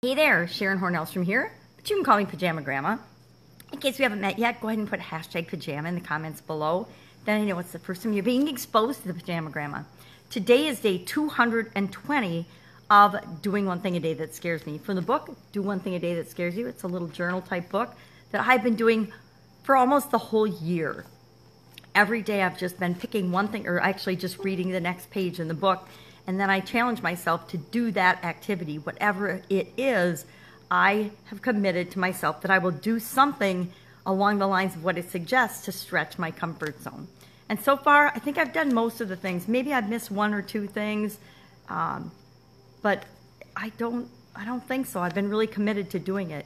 Hey there, Sharon Horne-Ellstrom here, but you can call me Pajama Grandma. In case we haven't met yet, go ahead and put hashtag pajama in the comments below. Then I know it's the first time you're being exposed to the Pajama Grandma. Today is day 220 of Doing One Thing a Day That Scares Me. From the book, Do One Thing a Day That Scares You. It's a little journal type book that I've been doing for almost the whole year. Every day I've just been picking one thing, or actually just reading the next page in the book, and then I challenge myself to do that activity. Whatever it is, I have committed to myself that I will do something along the lines of what it suggests to stretch my comfort zone. And so far, I think I've done most of the things. Maybe I've missed one or two things, but I don't think so. I've been really committed to doing it.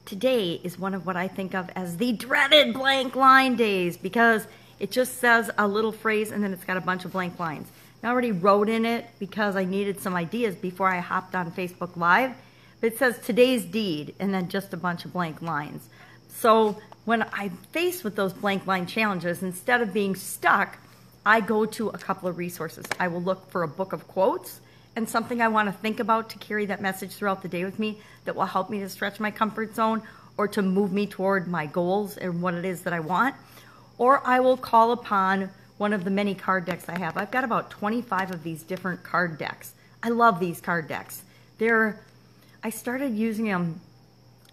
Today is one of what I think of as the dreaded blank line days, because it just says a little phrase and then it's got a bunch of blank lines. I already wrote in it because I needed some ideas before I hopped on Facebook Live. But it says today's deed and then just a bunch of blank lines. So when I'm faced with those blank line challenges, instead of being stuck, I go to a couple of resources. I will look for a book of quotes and something I want to think about to carry that message throughout the day with me that will help me to stretch my comfort zone or to move me toward my goals and what it is that I want. Or I will call upon one of the many card decks I have. I've got about 25 of these different card decks. I love these card decks. I started using them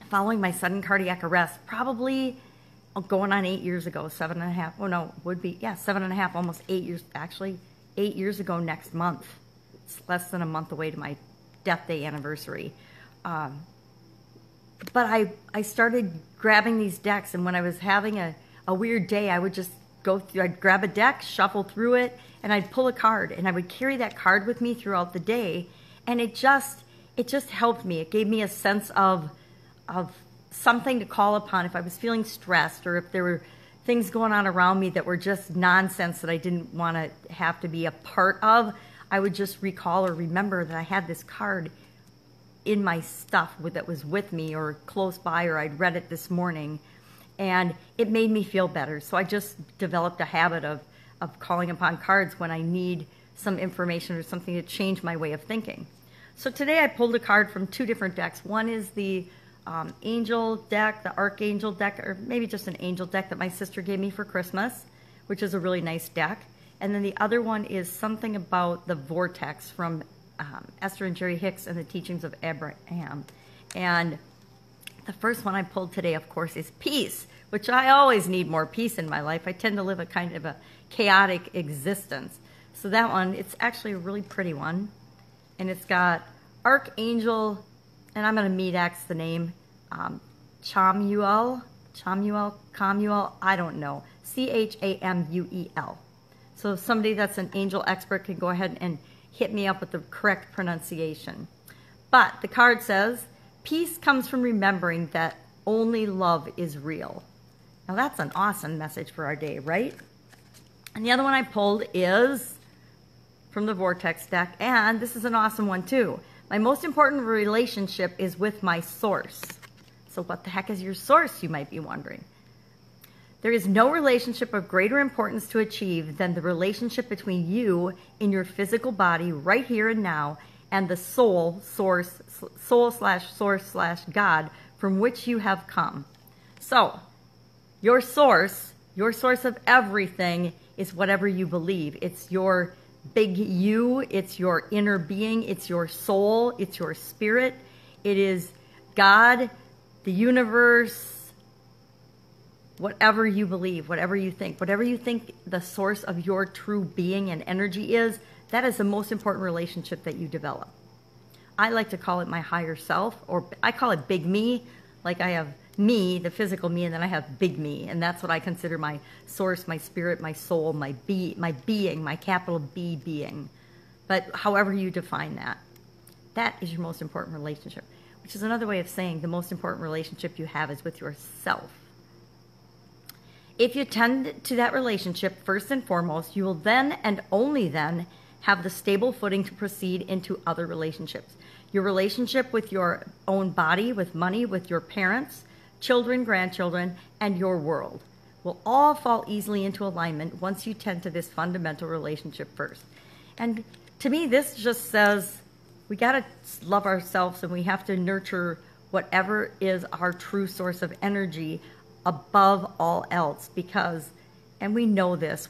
following my sudden cardiac arrest, probably going on 8 years ago, 7.5, oh no, would be, yeah, 7.5, almost 8 years, actually 8 years ago next month. It's less than a month away to my death day anniversary. But I started grabbing these decks, and when I was having a weird day, I would just go through, I'd grab a deck, shuffle through it, and I'd pull a card, and I would carry that card with me throughout the day, and it just helped me. It gave me a sense of something to call upon if I was feeling stressed, or if there were things going on around me that were just nonsense that I didn't want to have to be a part of. I would just recall or remember that I had this card in my stuff that was with me or close by, or I'd read it this morning. And it made me feel better. So I just developed a habit of calling upon cards when I need some information or something to change my way of thinking. So today I pulled a card from two different decks. One is the angel deck, the archangel deck, or maybe just an angel deck that my sister gave me for Christmas, which is a really nice deck. And then the other one is something about the vortex from Esther and Jerry Hicks and the Teachings of Abraham. And the first one I pulled today, of course, is peace, which I always need more peace in my life. I tend to live a kind of a chaotic existence. So that one, it's actually a really pretty one. And it's got Archangel, and I'm going to meat-axe the name, Chamuel, I don't know, Chamuel. So somebody that's an angel expert can go ahead and hit me up with the correct pronunciation. But the card says, peace comes from remembering that only love is real. Now that's an awesome message for our day, right? And the other one I pulled is from the Vortex deck, and this is an awesome one too. My most important relationship is with my source. So what the heck is your source, you might be wondering? There is no relationship of greater importance to achieve than the relationship between you in your physical body right here and now and the soul slash source slash God from which you have come. So, your source of everything is whatever you believe. It's your big you, it's your inner being, it's your soul, it's your spirit. It is God, the universe, whatever you believe, whatever you think the source of your true being and energy is. That is the most important relationship that you develop. I like to call it my higher self, or I call it big me. Like I have me, the physical me, and then I have big me. And that's what I consider my source, my spirit, my soul, my being, my capital B being. But however you define that, that is your most important relationship, which is another way of saying the most important relationship you have is with yourself. If you tend to that relationship first and foremost, you will then and only then have the stable footing to proceed into other relationships. Your relationship with your own body, with money, with your parents, children, grandchildren, and your world will all fall easily into alignment once you tend to this fundamental relationship first. And to me, this just says we got to love ourselves, and we have to nurture whatever is our true source of energy above all else, because, and we know this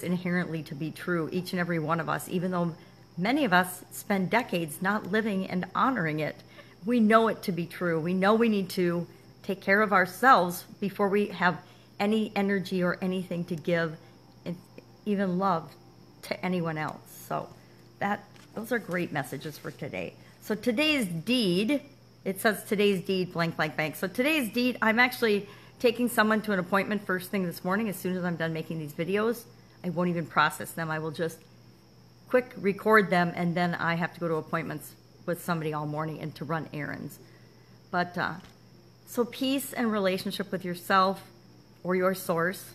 inherently to be true, each and every one of us, even though many of us spend decades not living and honoring it. We know it to be true. We know we need to take care of ourselves before we have any energy or anything to give, even love, to anyone else. So those are great messages for today. So today's deed, it says today's deed blank blank blank. So today's deed, I'm actually taking someone to an appointment first thing this morning. As soon as I'm done making these videos, I won't even process them. I will just quick record them, and then I have to go to appointments with somebody all morning and to run errands. But so peace and relationship with yourself or your source,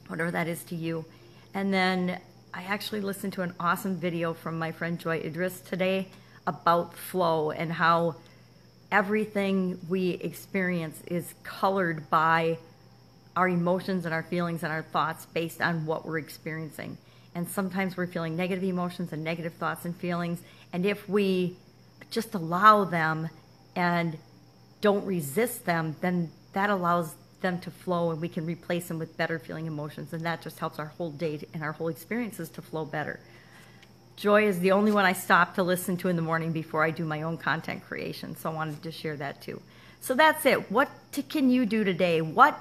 whatever that is to you. And then I actually listened to an awesome video from my friend Joy Idris today about flow and how everything we experience is colored by our emotions and our feelings and our thoughts based on what we're experiencing. And sometimes we're feeling negative emotions and negative thoughts and feelings. And if we just allow them and don't resist them, then that allows them to flow, and we can replace them with better feeling emotions. And that just helps our whole day and our whole experiences to flow better. Joy is the only one I stop to listen to in the morning before I do my own content creation. So I wanted to share that too. So that's it. What can you do today? What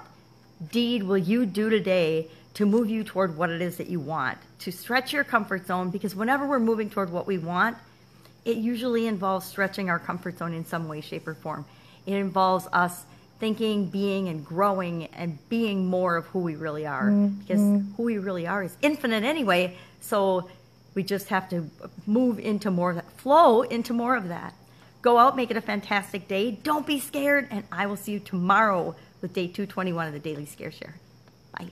deed will you do today to move you toward what it is that you want? To stretch your comfort zone, because whenever we're moving toward what we want, it usually involves stretching our comfort zone in some way, shape, or form. It involves us thinking, being, and growing and being more of who we really are. Because who we really are is infinite anyway. So we just have to move into more of that, flow into more of that. Go out, make it a fantastic day. Don't be scared, and I will see you tomorrow with day 221 of the Daily Scare Share. Bye.